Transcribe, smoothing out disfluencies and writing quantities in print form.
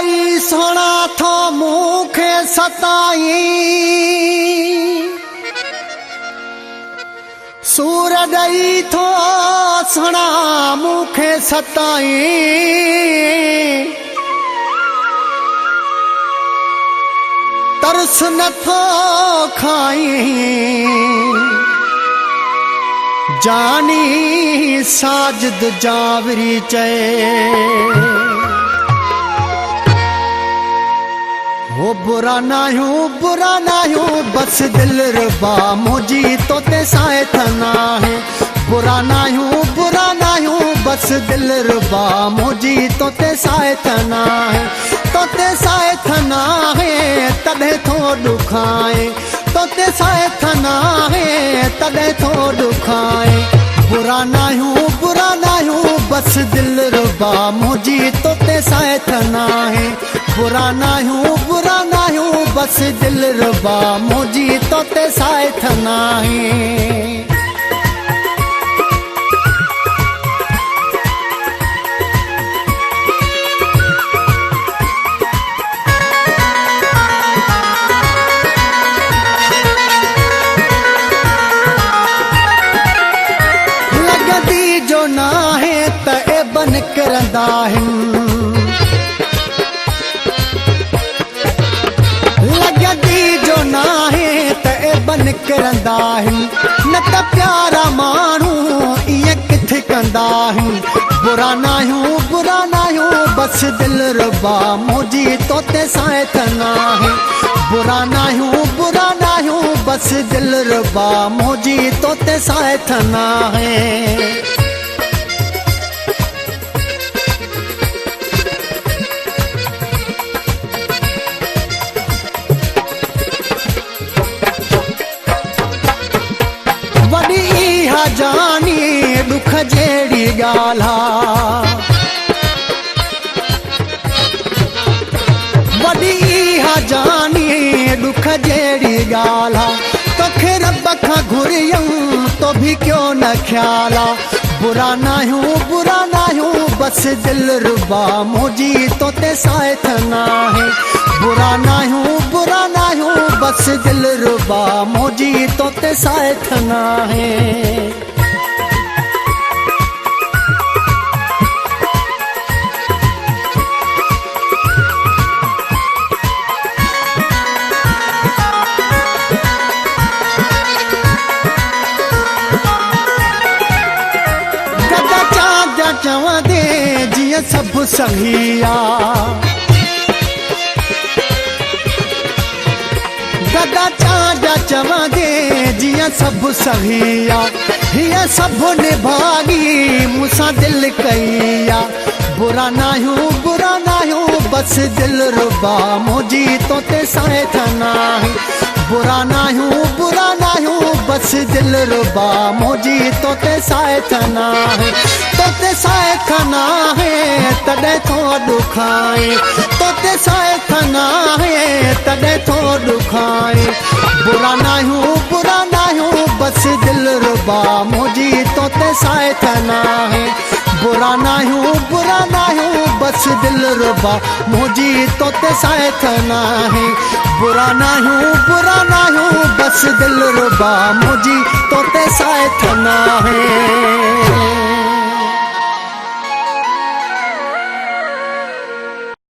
ॾई सोना थो मूंखे सताई सूर ॾई थो सणा मूंखे सताई तरस नथो खाई जानी साजिद जावरी चए वो बुरा नाहियूं बस दिल रुबा मुझी तोते साए थना है बुरा नाहियूं बस दिल रुबा मुझी तोते साए थना है तोते साए थना है तॾहिं थो ॾुखाए तोते साए थना है तॾहिं थो ॾुखाए बुरा नाहियूं बस दिल रुबा मुझी तोते साए थना है बुरा नाहियूं बस दिल रुबा मुझी तोते साए थना है लगदी जो ना है त ए बन करंदा आहिनि लगदी जो ना है त ए बन करंदा आहिनि न त प्यारा माण्हू ईअं किथे कंदा आहिनि बुरा नाहियूं बस दिल रुबा मुझी तोते साए थना है बुरा नाहियूं बस दिल रुबा मुझी तोते साए थना है वॾी इहा जानी ॾुख जहिड़ी ॻाल्हि वॾी इहा जानी ॾुख जहिड़ी ॻाल्हि तोखे रब खां घुरियऊं तो बि कयो न ख्याल बुरा नाहियूं बस दिल रुबा मुझी तोते साए थना है बुरा नाहियूं बस दिल रुबा मुझी तोते साए थना है चवंदे जीअं सभु सही आहे गदा चांजा चवंदे जीअं सभु सही आहे हीअ सभु निभागी मूंसां दिलि कई आहे बुरा नाहियूं बस दिल रुबा मुझी तोते साए थना है बुरा नाहियूं बस दिल रुबा मुझी तोते साए थना है तोते साए थना है तॾहिं थो ॾुखाए तोते साए थना है तॾहिं थो ॾुखाए बुरा नाहियूं बस दिल रुबा मुझी तोते साए थना है बुरा नाहियूं बस दिल रुबा मुझी तोते साए थना है बुरा नाहियूं बस दिल रुबा मुझी तोते साए थना है